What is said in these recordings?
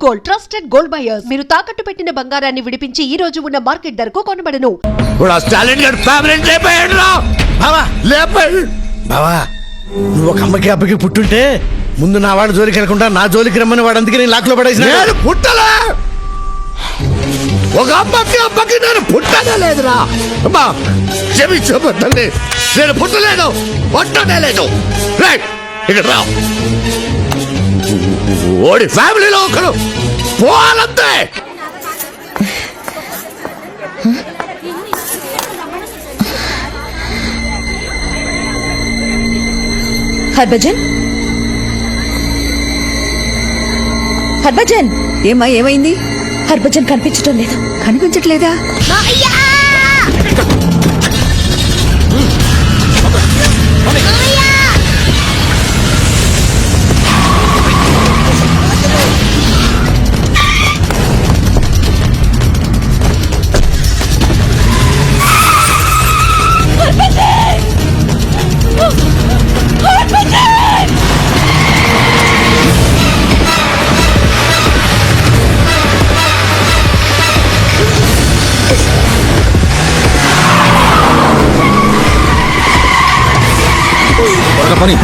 Gold, trusted gold buyers. మీరు తాకట్టు పెట్టిన బంగారాన్ని విడిపించి ఈ రోజు ఉన్న మార్కెట్ ధరకు కొనబడను. నువ్వు ఒక అమ్మకి అబ్బకి పుట్టుంటే ముందు నా వాడు జోలికి వెళ్ళకుండా నా జోలికి రమ్మని వాడు అందుకే నేను లాక్లో పడేసిన. పుట్టలే, ఒక అబ్బకి నేను పుట్టనే లేదురా. అమ్మా క్షమించబద్దండి, నేను పుట్టలేదు, పుట్టనే లేదు. ఇక్కడ రా, ఓడి ఫ్యామిలీలో ఒకడు పోవాలంతే. హర్భజన్, హర్భజన్, ఏమైంది? హర్భజన్ కనిపించటం లేదు. కనిపించట్లేదా? పని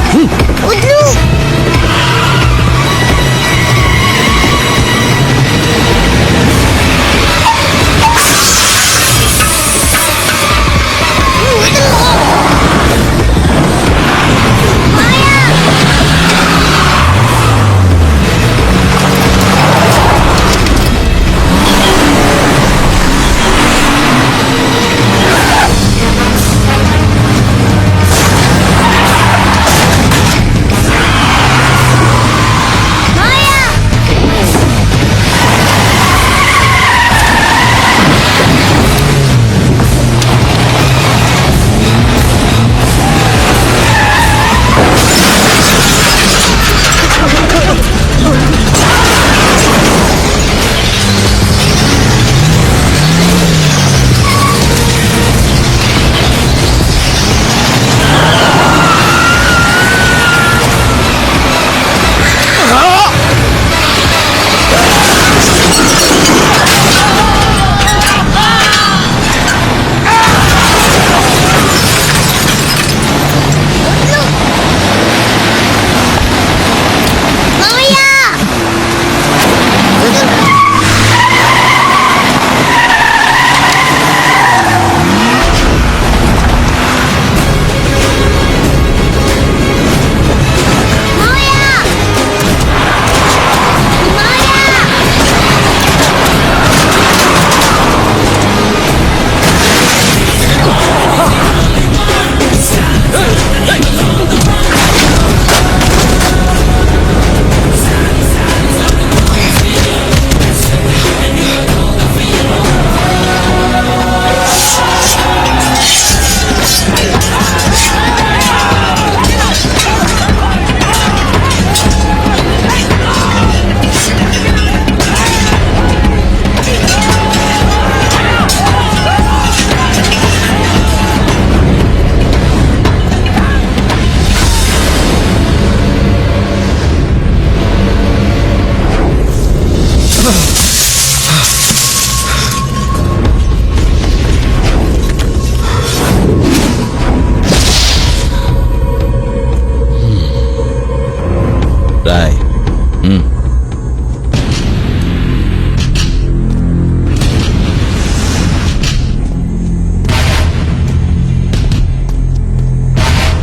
రాయ్.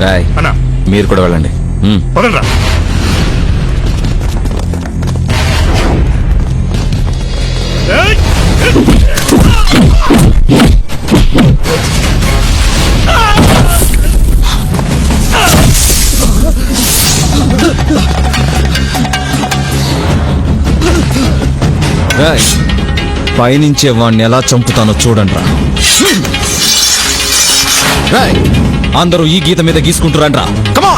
రాయ్, మీరు కూడా వెళ్ళండి. రాయ్, పైనుంచే వాణ్ణి ఎలా చంపుతానో చూడండి రా. రాయ్, అందరూ ఈ గీత మీద గీసుకుంటారంట్రా. కమా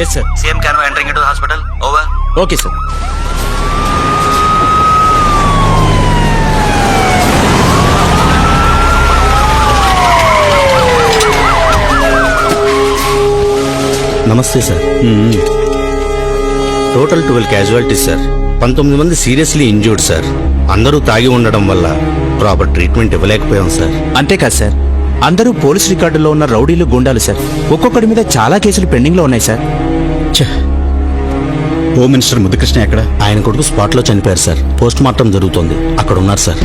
yes sir. Same can entering into hospital. Over. Okay sir. నమస్తే సార్. Total 12 casualties sir. 19 మంది సీరియస్లీ ఇంజూర్డ్ సార్. అందరూ తాగి ఉండడం వల్ల ప్రాపర్ ట్రీట్మెంట్ ఇవ్వలేకపోయాం సార్. అంతేకాదు సార్, అందరూ పోలీస్ రికార్డులో ఉన్న రౌడీలు గుండాలు సార్. ఒక్కొక్కడి మీద చాలా కేసులు పెండింగ్ లో ఉన్నాయి సార్. హోమ్ మినిస్టర్ ముద్దుకృష్ణ ఎక్కడ? ఆయన కొడుకు స్పాట్ లో చనిపోయారు సార్. పోస్ట్ మార్టం జరుగుతోంది, అక్కడ ఉన్నారు సార్.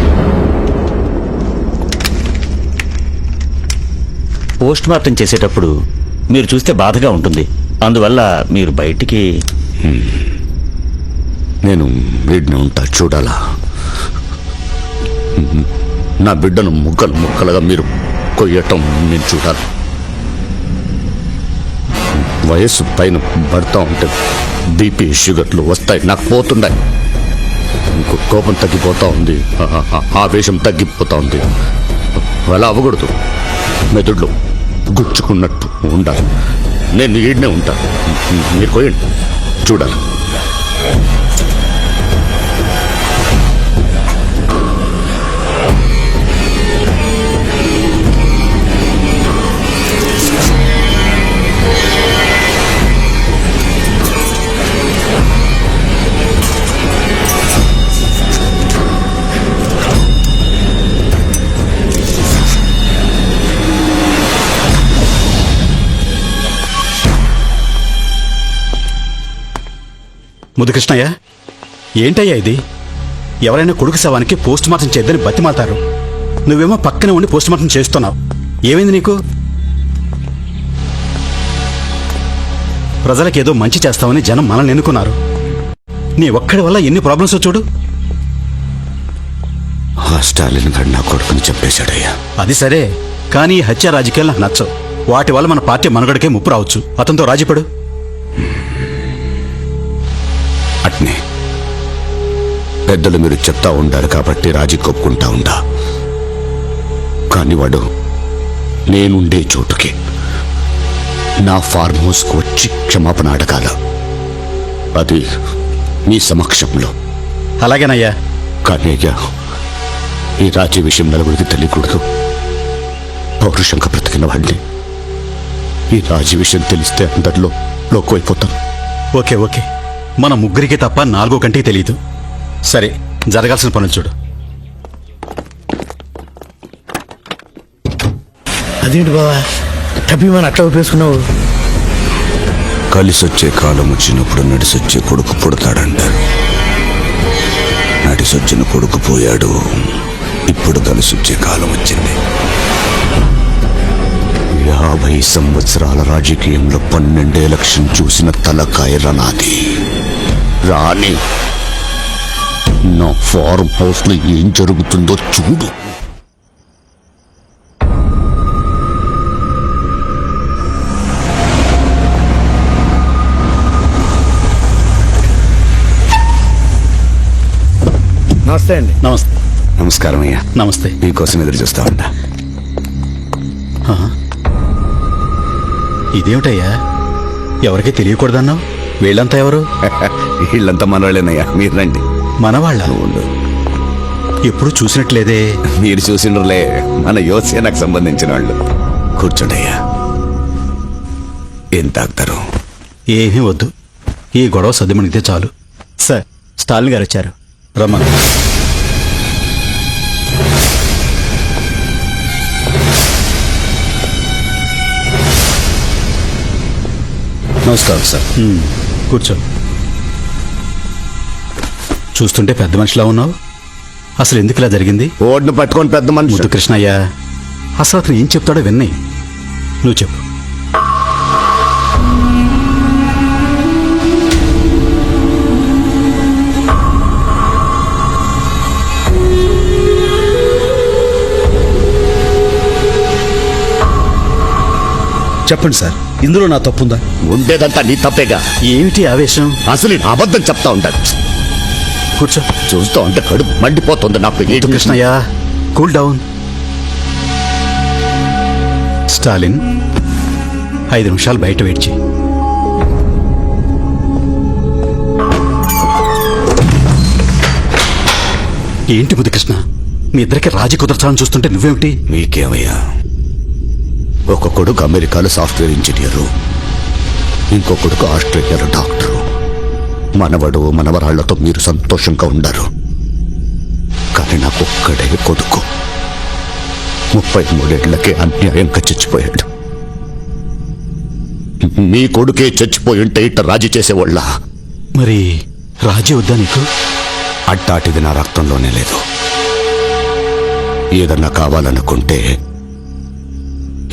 పోస్ట్ మార్టం చేసేటప్పుడు మీరు చూస్తే బాధగా ఉంటుంది. అందువల్ల మీరు బయటికి. నేను వీడిని ఉంటా చూడాలా? నా బిడ్డను ముక్కలు ముక్కలుగా మీరు కొయ్యటం నేను చూడాలి. వయస్సు పైన పడతా ఉంటే బీపీ షుగర్లు వస్తాయి, నాకు పోతున్నాయి. ఇంకో కోపం తగ్గిపోతా ఉంది, ఆవేశం తగ్గిపోతా ఉంది. అలా అవ్వకూడదు. మెదడులో గుచ్చుకున్నట్టు ఉండాలి. నేను ఈడనే ఉంటాను, మీరు కొయ్యండి చూడాలి. ముద్దుకృష్ణయ్య, ఏంటయ్యా ఇది? ఎవరైనా కొడుకు శవానికి పోస్ట్ మార్టం చేద్దని బతిమాతారు, నువ్వేమో పక్కనే ఉండి పోస్ట్ మార్టం చేస్తున్నావు. ఏమైంది నీకు? ప్రజలకు ఏదో మంచి చేస్తామని జనం మనల్ని ఎన్నుకున్నారు. నీ ఒక్కడి వల్ల ఎన్ని ప్రాబ్లమ్స్ చూడు. స్టాలిన్ గారు నా కొడుకుని చెప్పేశాడయ్యా. అది సరే, కానీ ఈ హత్య రాజకీయాలు నాకు నచ్చవు. వాటి వల్ల మన పార్టీ మనుగడకే ముప్పు రావచ్చు. అతనితో రాజీపడు. అట్నే పెద్దలు మీరు చెప్తా ఉండారు కాబట్టి రాజీ కొప్పుకుంటా ఉండా. కానీ వాడు నేనుండే చోటుకి, నా ఫార్మ్ హౌస్కు వచ్చి క్షమాపణ అడగాల. అది మీ సమక్షంలో. అలాగేనయ్యా. కానీ అయ్యా, ఈ రాజీ విషయం నలుగురికి తెలియకూడదు. పౌరుషంగా బ్రతికిన వాడిని ఈ రాజీ విషయం తెలిస్తే అందరిలో లోకైపోతాను. ఓకే ఓకే, మన ముగ్గురికి తప్ప 4వ కంటికి తెలియదు. సరే, జరగాల్సిన పనులు చూడు. అదేంటి బావా టపీమని అట్లా ఉపేసుకున్నావు? కలిసొచ్చే కాలం వచ్చినప్పుడు నడిసొచ్చే కొడుకు పుడతాడంటారు. నడిసొచ్చిన కొడుకు పోయాడు, ఇప్పుడు కలిసొచ్చే కాలం వచ్చింది. 50 సంవత్సరాల రాజకీయంలో 12 ఎలక్షన్ చూసిన తలకాయ నాది. రాని నా ఫార్మ్ హౌస్ లో ఏం జరుగుతుందో చూడు. నమస్తే అండి. నమస్తే. నమస్కారం అయ్యా. నమస్తే. మీకోసం ఎదురు చూస్తా ఉంటా. ఇదేమిటయ్యా, ఎవరికీ తెలియకూడదన్నావు? వీళ్ళంతా ఎవరు? వీళ్ళంతా మనవాళ్ళేనయ్యా, మీరు రండి. మనవాళ్ళ? ఎప్పుడు చూసినట్లేదే. మీరు చూసిండ్రులే, మన యువసేనకు సంబంధించిన వాళ్ళు. కూర్చోండి అయ్యా. ఏం తాగుతారు? ఏమీ వద్దు, ఈ గొడవ సర్దుమణిగితే చాలు. సార్, స్టాలిన్ గారు వచ్చారు. రమ్మను. నమస్కారం సార్. కూర్చో. చూస్తుంటే పెద్ద మనిషిలా ఉన్నావు. అసలు ఎందుకు ఇలా జరిగింది? ఓడ్ను పట్టుకొని పెద్ద మనిషి. ముద్దు కృష్ణయ్య, అసలు అతను ఏం చెప్తాడో విన్నాయి, నువ్వు చెప్పు. చెప్పండి సార్, ఇందులో నా తప్పుందా? ఉండేదంతా నీ తప్పేగా. ఏమిటి ఆవేశం? అసలు నేను అబద్ధం చెప్తా ఉంటాను. కూర్చో. చూస్తూ ఉంటే కడుపు మండిపోతుంది నాకు. ముద్దు కృష్ణయ్య, కూల్ డౌన్. స్టాలిన్, 5 నిమిషాలు బయట వెయిట్ చేయి. ఏంటి బుద్ధికృష్ణ, మీ ఇద్దరికి రాజీ కుదర్చాలని చూస్తుంటే నువ్వేమిటి? మీకేమయ్యా, ఒక కొడుకు అమెరికాలో సాఫ్ట్వేర్ ఇంజనీరు, ఇంకో కొడుకు ఆస్ట్రేలియాలో డాక్టరు. మనవడు మనవరాళ్లతో మీరు సంతోషంగా ఉండారు. కానీ నాకు ఒక్కడే కొడుకు 33 ఏళ్లకే అన్యాయంగా చచ్చిపోయాడు. మీ కొడుకే చచ్చిపోయి ఉంటే ఇట్ట రాజీ చేసేవాళ్ళ? మరి రాజీ వద్దా నీకు? అట్టాటిది నా రక్తంలోనే లేదు. ఏదన్నా కావాలనుకుంటే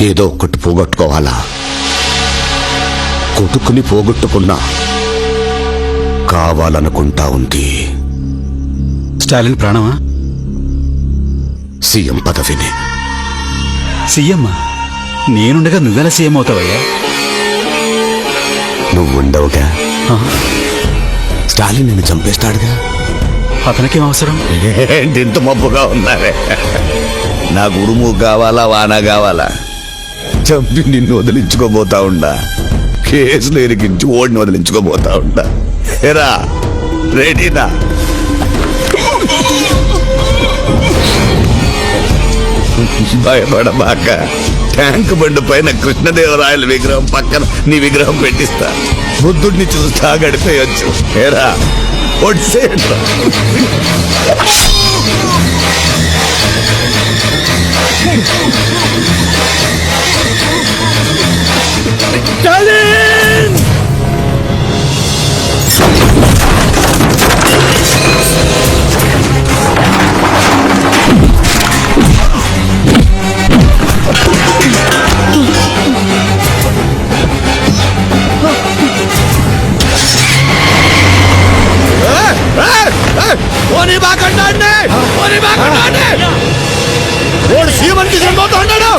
ఏదో ఒక్కటి పోగొట్టుకోవాలా? కొడుకుని పోగొట్టుకున్నా కావాలనుకుంటా ఉంది స్టాలిన్ ప్రాణమా? సీఎం పదవిని. సీఎం? నేనుండగా నువ్వెలా సీఎం అవుతావయ్యా? నువ్వు ఉండవుగా. స్టాలిన్ నిన్ను చంపేస్తాడుగా. అతనికేం అవసరం? ఏంటి ఇంత మబ్బుగా ఉన్నావే? నాకు ఉరుము కావాలా, వాన కావాలా? చంపి నిన్ను వదిలించుకోబోతా ఉండా. కేసులు ఎరిగించి ఓడిని వదిలించుకోబోతా ఉండా. ఎరా రెడీనా? భయపడబాక. ట్యాంక్ బండి పైన కృష్ణదేవరాయల విగ్రహం పక్కన నీ విగ్రహం పెట్టిస్తా. బుద్ధుడిని చూస్తా గడిపేయచ్చు. ఏరా ఒడిసేయండి. ఓడి సీఎంకి చనిపోతా ఉన్నాడు.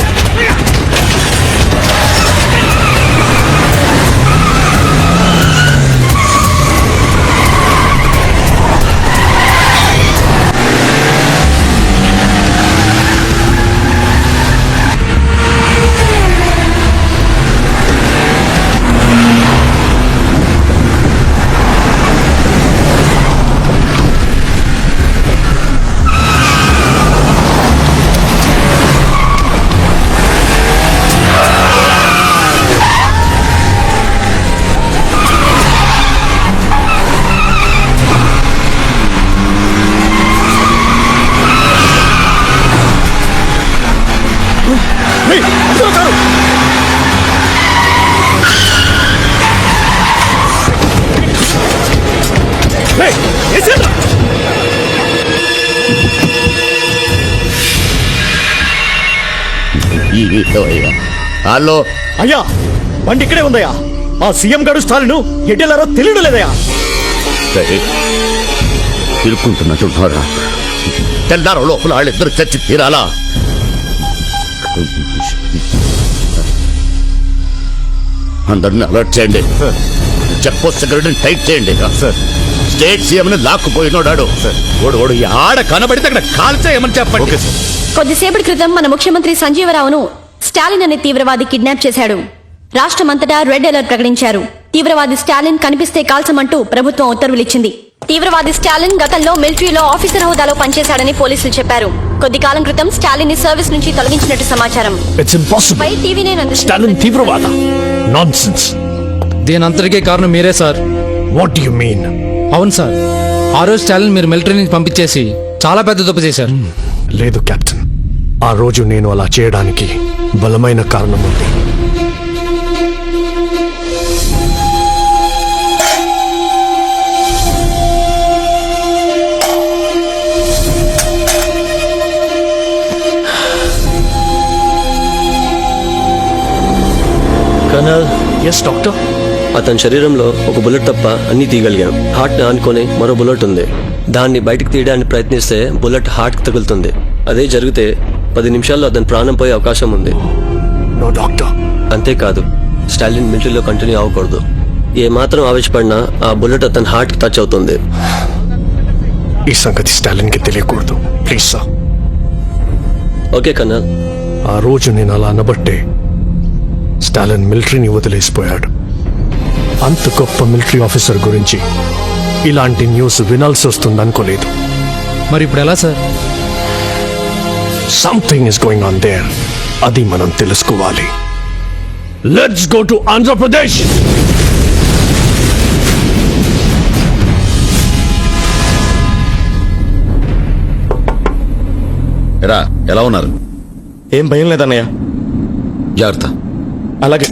హలో అయ్యా, బండి ఇక్కడే ఉందయ్యా. ఆ సీఎం గారు స్టాలిన్ ఎడ్డెలారో తెలియడం లేదయ్యా. తిరుక్కుంటున్నట్టున్నారా? తెల్లారో లోపల వాళ్ళిద్దరు చచ్చి తీరాలా? అందరిని అలర్ట్ చేయండి. చెక్పోస్ట్ సెక్యూరిటీని టైట్ చేయండి. స్టేట్ సీఎం ని లాక్కుపోయినోడాడు. ఓడు ఆడ కనబడితే అక్కడ కాల్చేయమని చెప్పండి. కొద్దిసేపటి క్రితం మన ముఖ్యమంత్రి సంజీవరావును స్టాలిన్ అనే తీవ్రవాది కిడ్నాప్ చేశాడు. రాష్ట్రమంతటా రెడ్ అలర్ట్ ప్రకటించారు. తీవ్రవాది స్టాలిన్ కనిపిస్తే కాల్చమంటూ ప్రభుత్వం ఉత్తర్వులిచ్చింది. తీవ్రవాది స్టాలిన్ గతంలో మిలిటరీలో ఆఫీసర్ హోదాలో పనిచేశాడని పోలీసులు చెప్పారు. కొద్ది కాలం క్రితం స్టాలిన్ ని సర్వీస్ నుంచి తొలగించినట్టు సమాచారం. పై టీవీ స్టాలిన్ తీవ్రవాద. నాన్సెన్స్. దీనంతటికీ కారణం మీరే సార్. What you mean? అవును సార్, ఆ రోజు స్టాలిన్ మీరు మిలిటరీ నుంచి పంపించేసి చాలా పెద్ద తప్పు చేశారు. లేదు కెప్టెన్, ఆ రోజు నేను అలా చేయడానికి బలమైన కారణం ఉంది. కర్నల్. Yes doctor. అతని శరీరంలో ఒక బుల్లెట్ తప్ప అన్ని తీయగలిగాం. హార్ట్ ని ఆనుకొని మరో బుల్లెట్ ఉంది. దాన్ని బయటకు తీయడానికి ప్రయత్నిస్తే బుల్లెట్ హార్ట్ కి తగులుతుంది. అదే జరిగితే 10 నిమిషాల్లో అతని ప్రాణం పోయే అవకాశం ఉంది. No doctor. అంతేకాదు, స్టాలిన్ మిలిటరీలో కంటిన్యూ అవ్వకూడదు. ఏ మాత్రం ఆవేశపడినా ఆ బుల్లెట్ అతని హార్ట్ కి టచ్ అవుతుంది. ఈ సంగతి స్టాలిన్ కి తెలియకూడదు. Please sir. Okay colonel. ఆ రోజు నేను అలా అనబట్టే స్టాలిన్ మిలిటరీని వదిలేసిపోయాడు. అంత గొప్ప మిలిటరీ ఆఫీసర్ గురించి ఇలాంటి న్యూస్ వినాల్సి వస్తుందనుకోలేదు. మరి ఇప్పుడు ఎలా sir? Something is going on their. అది మనం తెలుసుకోవాలి. Let's go to Andhra Pradesh. ఎరా ఎలా ఉన్నారు? ఏం భయం లేదన్నయ్య. జాగ్రత్త. అలాగే.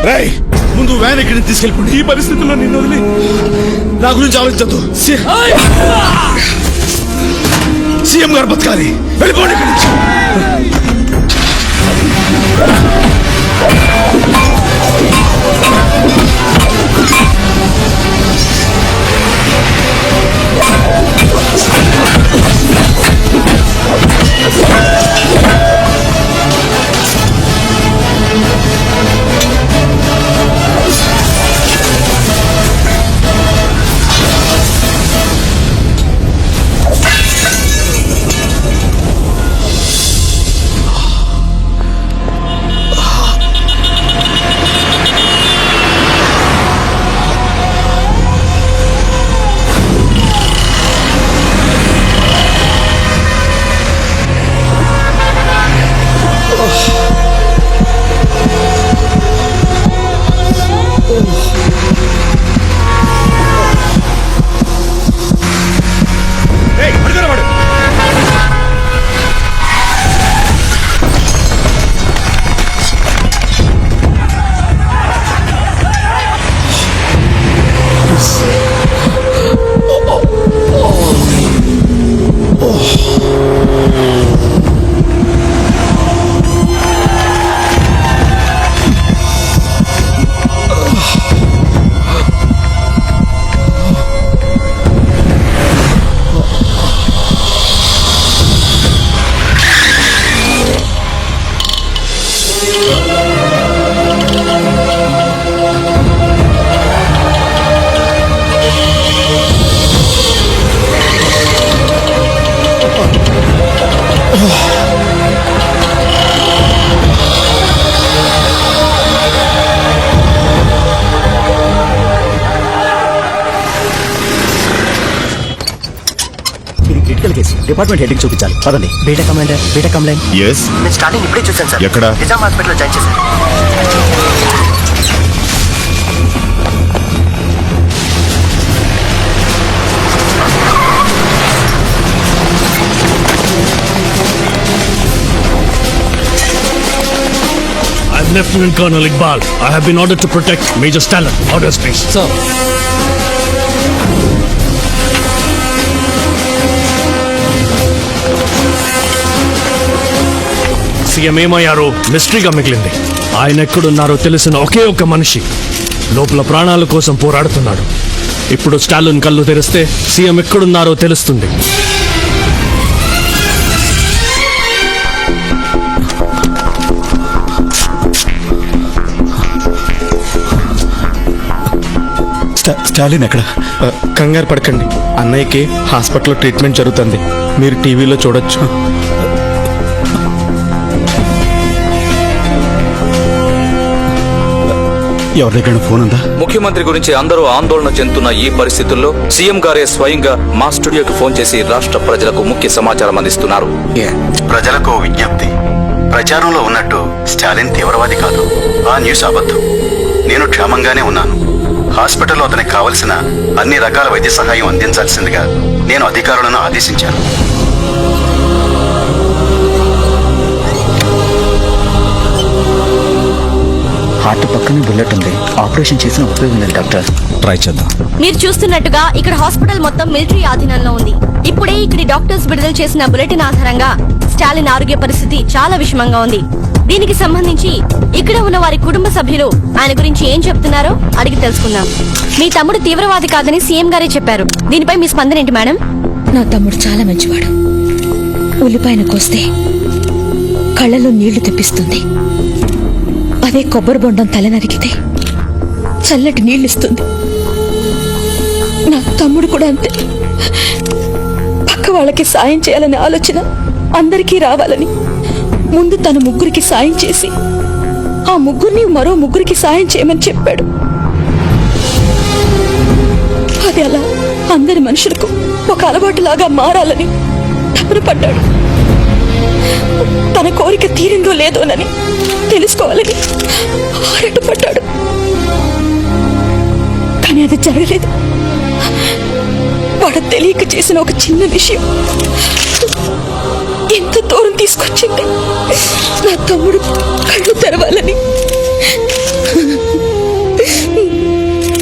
రేయ్ ముందు వ్యాన్ ఇక్కడి నుంచి తీసుకెళ్ళిపోండి. ఈ పరిస్థితుల్లో నిన్ను వదిలి నా గురించి ఆలోచించద్దు. సీఎం గారు బతకాలి. వెళ్ళిపోండి ఇక్కడి నుంచి. డిపార్ట్మెంట్ హెడ్కి చూపించాలి పదండి. BTech commander, BTech complaint. Yes నేను స్టార్టింగ్ ఇప్పుడే చూశాను సార్. ఎక్కడ? నిజాం హాస్పిటల్లో జాయిన్ చేశాను. I'm Lieutenant Colonel Iqbal. I have been ordered to protect Major Stalin. Orders, please. Sir. CM ఏమయ్యారో మిస్టరీగా మిగిలింది. ఆయన ఎక్కడున్నారో తెలిసిన ఒకే ఒక మనిషి లోపల ప్రాణాల కోసం పోరాడుతున్నాడు. ఇప్పుడు స్టాలిన్ కళ్ళు తెరిస్తే సీఎం ఎక్కడున్నారో తెలుస్తుంది. స్టాలిన్ ఎక్కడ? కంగారు పడకండి, అన్నయ్యకి హాస్పిటల్లో ట్రీట్మెంట్ జరుగుతుంది, మీరు టీవీలో చూడొచ్చు. ఎవరి దగ్గర ఫోన్ ఉందా? ముఖ్యమంత్రి గురించి అందరూ ఆందోళన చెందుతున్న ఈ పరిస్థితుల్లో సీఎం గారే స్వయంగా మా స్టూడియోకి ఫోన్ చేసి రాష్ట్ర ప్రజలకు ముఖ్య సమాచారం అందిస్తున్నారు. ప్రజలకు విజ్ఞప్తి. ప్రచారంలో ఉన్నట్టు స్టాలిన్ తీవ్రవాది కాదు. ఆ న్యూస్ అబద్ధం. నేను క్షేమంగానే ఉన్నాను. హాస్పిటల్లో అతనికి కావలసిన అన్ని రకాల వైద్య సహాయం అందించాల్సిందిగా నేను అధికారులను ఆదేశించాను. హార్ట్ పక్కనే బుల్లెట్ ఉంది. ఆపరేషన్ చేసిన ఉపయోగం లేదు డాక్టర్. ట్రై చేద్దాం. మీరు చూస్తున్నట్టుగా ఇక్కడ హాస్పిటల్ మొత్తం మిలిటరీ ఆధీనంలో ఉంది. ఇప్పుడే ఇక్కడి డాక్టర్స్ విడుదల చేసిన బులెటిన్ ఆధారంగా స్టాలిన్ ఆరోగ్య పరిస్థితి చాలా విషమంగా ఉంది. దీనికి సంబంధించి ఇక్కడ ఉన్న వారి కుటుంబ సభ్యులు ఆయన గురించి ఏం చెప్తున్నారో అడిగి తెలుసుకుందాం. మీ తమ్ముడు తీవ్రవాది కాదని సీఎం గారే చెప్పారు. దీనిపై మీ స్పందన ఏంటి మేడం? నా తమ్ముడు చాలా మంచివాడు. ఉల్లిపాయను కోస్తే కళ్ళలో నీళ్లు తెప్పిస్తుంది. అదే కొబ్బరి బొండం తల నరికితే చల్లటి నీళ్ళిస్తుంది. నా తమ్ముడు కూడా అంతే. పక్క వాళ్ళకి సాయం చేయాలనే ఆలోచన అందరికీ రావాలని ముందు తన ముగ్గురికి సాయం చేసి ఆ ముగ్గురిని మరో ముగ్గురికి సాయం చేయమని చెప్పాడు. అది అలా అందరి మనుషులకు ఒక అలవాటులాగా మారాలని తపన పడ్డాడు. తన కోరిక తీరిందో లేదోనని తెలుసుకోవాలని ఆరాటపడ్డాడు. కానీ అది జరగలేదు. వాడు తెలియక చేసిన ఒక చిన్న విషయం ఎంత దూరం తీసుకొచ్చింది. నా తమ్ముడు కళ్ళు తెరవాలని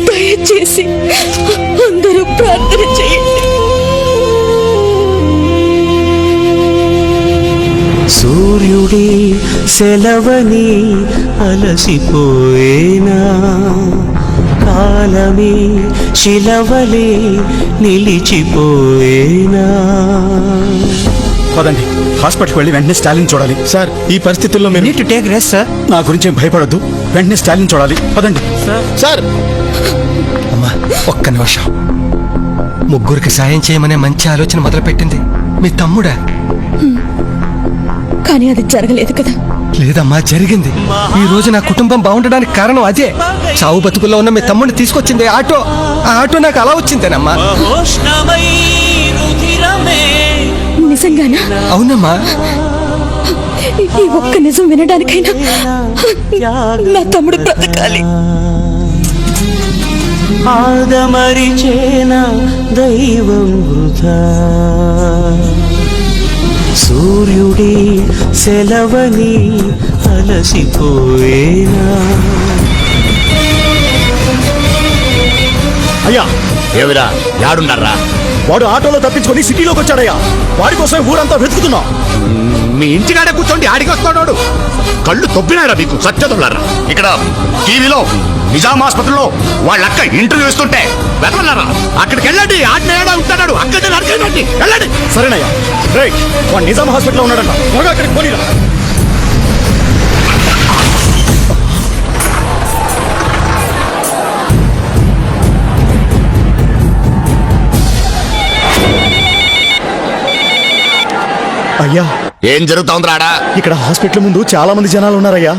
దయచేసి అందరూ ప్రార్థన చేయండి. సూర్యుడి సెలవని అలసిపోయేనా, కాలమే శిలవలే నిలిచిపోయేనా. పదండి, హాస్పిటల్కి వెళ్ళి వెంటనే స్టాలిన్ చూడాలి. సార్, ఈ పరిస్థితుల్లో మీరు need to take rest sir. నా గురించి ఏం భయపడొద్దు. వెంటనే స్టాలిన్ చూడాలి. పదండి. సార్, అమ్మా ఒక్క నిమిషం. ముగ్గురికి సాయం చేయమనే మంచి ఆలోచన మొదలుపెట్టింది మీ తమ్ముడా? కానీ అది జరగలేదు కదా. లేదమ్మా, జరిగింది. ఈ రోజు నా కుటుంబం బాగుండడానికి కారణం అదే. చావు బతుకుల్లో ఉన్న మీ తమ్ముడిని తీసుకొచ్చింది ఆటో. ఆ ఆటో నాకు అలా వచ్చిందేనమ్మా. నిజంగానా? అవునమ్మా. ఈ ఒక్క నిజం వినడానికైనా నా తమ్ముడు బ్రతకాలి. ఆదమరిచేన దైవం వృధా, సూర్యుడి సెలవని అలసిపోయేనా. అయ్యా, ఏమిరా యాడున్నారా? వాడు ఆటోలో తప్పించుకొని సిటీలోకి వచ్చాడయ్యా. వాడి కోసం ఊరంతా వెతుకుతున్నాం. మీ ఇంటికాడే కూర్చోండి, ఆడికి వస్తున్నాడు. కళ్ళు తొప్పినారా మీకు సత్యదొల్లారా? ఇక్కడ టీవీలో నిజాం ఆసుపత్రిలో వాళ్ళ అక్క ఇంటర్వ్యూ ఇస్తుంటే వెతన్నారా? అక్కడికి వెళ్ళండి, ఆడినేడా ఉంటాడు. అక్కడే నరికేయండి, వెళ్ళండి. సరేనయ్యా. రేయ్, వాడు నిజాం హాస్పిటల్లో ఉన్నాడంట. త్వరగా అక్కడికి పోనీరా. అయ్యా, ఏం జరుగుతోందిరాడా? ఇక్కడ హాస్పిటల్ ముందు చాలా మంది జనాలు ఉన్నారయ్యా.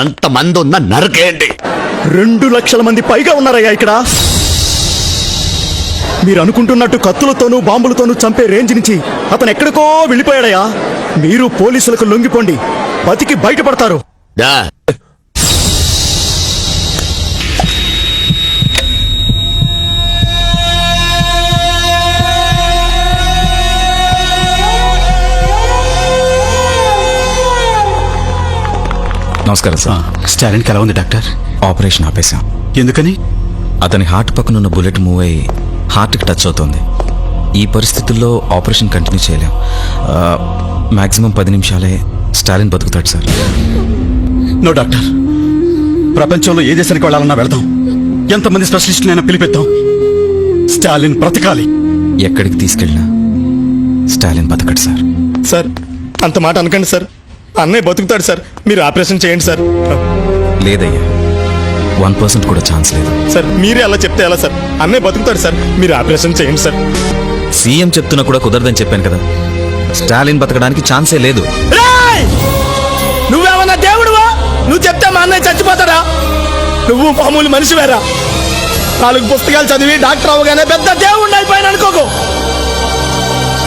ఎంత మంది ఉన్నా నరకేయండి. 2 లక్షల మంది పైగా ఉన్నారయ్యా ఇక్కడ. మీరు అనుకుంటున్నట్టు కత్తులతోనూ బాంబులతోనూ చంపే రేంజ్ నుంచి అతను ఎక్కడికో వెళ్ళిపోయాడయ్యా. మీరు పోలీసులకు లొంగిపోండి, బతికి బయటపడతారు. నమస్కారం సార్. స్టాలిన్కి ఎలా ఉంది డాక్టర్? ఆపరేషన్ ఆపేశాం. ఎందుకని? అతని హార్ట్ పక్కనున్న బుల్లెట్ మూవ్ అయ్యి హార్ట్కి టచ్ అవుతుంది. ఈ పరిస్థితుల్లో ఆపరేషన్ కంటిన్యూ చేయలేం. మ్యాక్సిమం 10 నిమిషాలే స్టాలిన్ బతుకుతాడు సార్. నో డాక్టర్, ప్రపంచంలో ఏ దేశానికి వెళ్ళాలన్నా వెళ్దాం, ఎంతమంది స్పెషలిస్టులైనా పిలిపిద్దాం. స్టాలిన్ బ్రతకాలి. ఎక్కడికి తీసుకెళ్ళినా స్టాలిన్ బతకడు సార్. సార్ అంత మాట అనకండి సార్, అన్నయ్య బతుకుతాడు సార్. మీరు ఆపరేషన్ చేయండి సార్. లేదయ్యా, 1% కూడా ఛాన్స్ లేదు. సార్ మీరే అలా చెప్తే ఎలా సార్? అన్నయ్య బతుకుతాడు సార్, మీరు ఆపరేషన్ చేయండి సార్. సీఎం చెప్తున్నా కూడా కుదరదని చెప్పాను కదా. స్టాలిన్ బతకడానికి ఛాన్సే లేదు. నువ్వేమన్నా దేవుడువా? నువ్వు చెప్తే మా అన్నయ్య చచ్చిపోతాడా? నువ్వు మామూలు మనిషివేరా. 4 పుస్తకాలు చదివి డాక్టర్ అవగానే పెద్ద దేవుడిని అయిపోయాను అనుకోకు.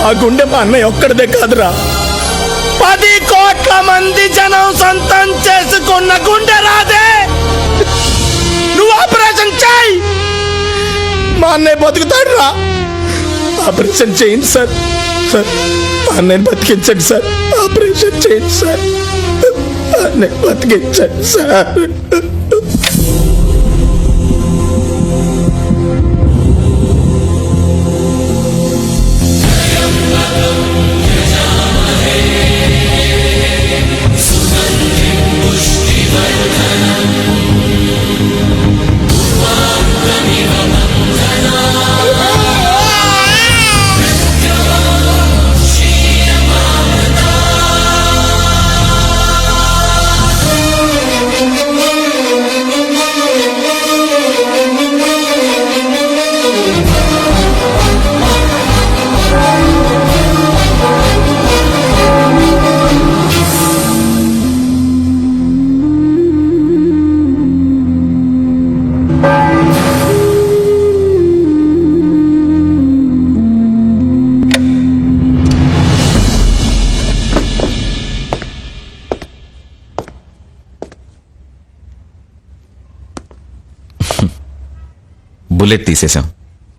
ఆ గుండె మా అన్నయ్య ఒక్కడిదే కాదురా, 10 కోట్ల మంది జనం సొంతం చేసుకున్న గుండె రాదే. నువ్వు ఆపరేషన్ చేయి, మా అన్నయ్య బతుకుతాడు రా. ఆపరేషన్ చేయండి సార్. సార్ మా అన్నయ్యని బతికించండి సార్. ఆపరేషన్ చేయండి సార్. అన్నయ్య బతికించండి సార్. బుల్లెట్ తీసేశాం,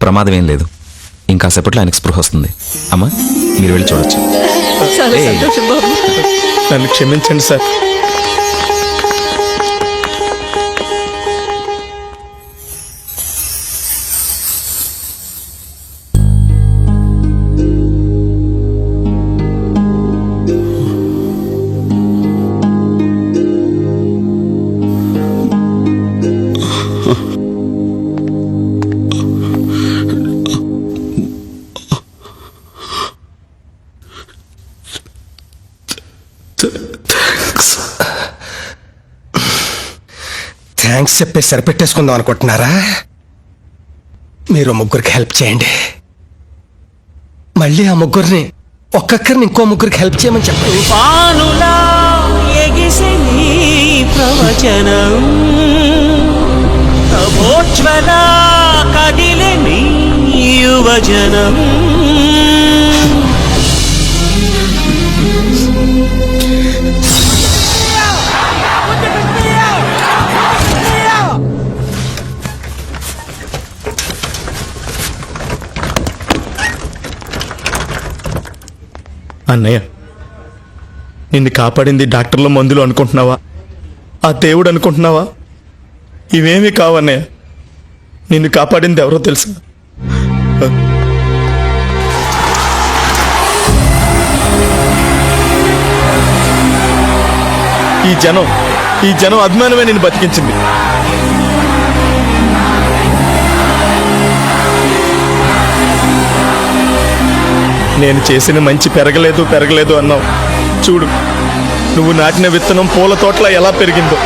ప్రమాదం ఏం లేదు. ఇంకాసేపట్లో ఆయనకు స్పృహ వస్తుంది. అమ్మా మీరు వెళ్ళి చూడొచ్చు. చాలా సంతోషం బాబు. నన్ను క్షమించండి సార్. థ్యాంక్స్ చెప్పి సరిపెట్టేసుకుందాం అనుకుంటున్నారా? మీరు ముగ్గురికి హెల్ప్ చేయండి, మళ్ళీ ఆ ముగ్గురిని ఒక్కొక్కరిని ఇంకో ముగ్గురికి హెల్ప్ చేయమని చెప్పండి. అన్నయ్య, నిన్ను కాపాడింది డాక్టర్ల మందులు అనుకుంటున్నావా, ఆ దేవుడు అనుకుంటున్నావా? ఇవేమీ కావన్నయ్య, నిన్ను కాపాడింది ఎవరో తెలుసా? ఈ జనం అభిమానమే నిన్ను బతికించింది. నేను చేసిన మంచి పెరగలేదు అన్నావు. చూడు, నువ్వు నాటిన విత్తనం పూల తోటలా ఎలా పెరిగిందో.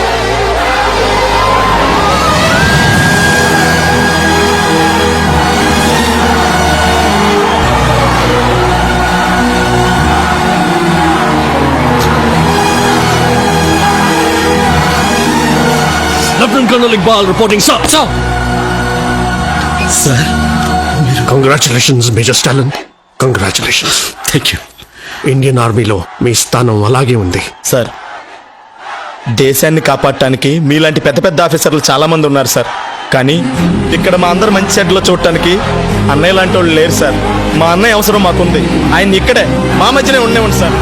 Lieutenant colonel Iqbal reporting. Sir sir మీరు congratulations major Stalin, congratulations. Thank you. Indian ఆర్మీలో మీ స్థానం అలాగే ఉంది. సార్, దేశాన్ని కాపాడటానికి మీలాంటి పెద్ద పెద్ద ఆఫీసర్లు చాలా మంది ఉన్నారు సార్. కానీ ఇక్కడ మా అందరు మంచి చెడ్లో చూడటానికి అన్నయ్య లాంటి వాళ్ళు లేరు సార్. మా అన్నయ్య అవసరం మాకుంది. ఆయన ఇక్కడే మా మధ్యనే ఉండేవాడు సార్.